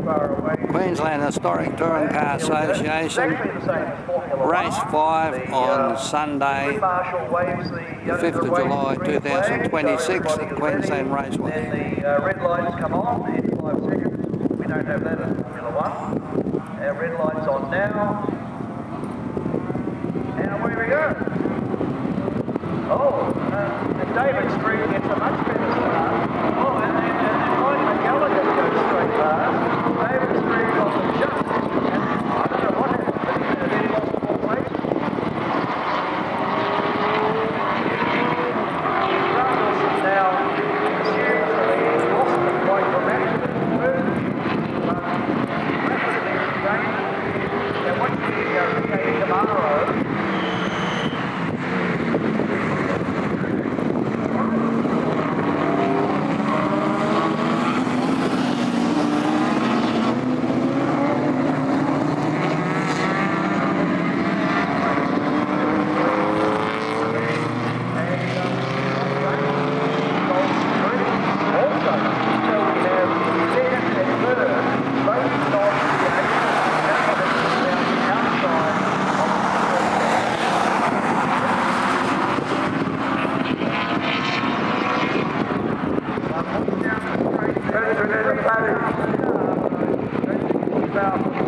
Queensland Historic Touring Car Association, race 5 on Sunday, the 5th of July 2026 at Queensland Raceway. The red lights come on in 5 seconds. We don't have that in Formula 1. Our red light's on now. And away we go. Oh, and David Street gets a much better start. Oh, and Mike McGallagher goes straight past. David Street on the jump. And I don't know what happened, but then he lost more weight. Russell now seriously lost it quite dramatically. Rapidly regained it. And what you regain tomorrow. About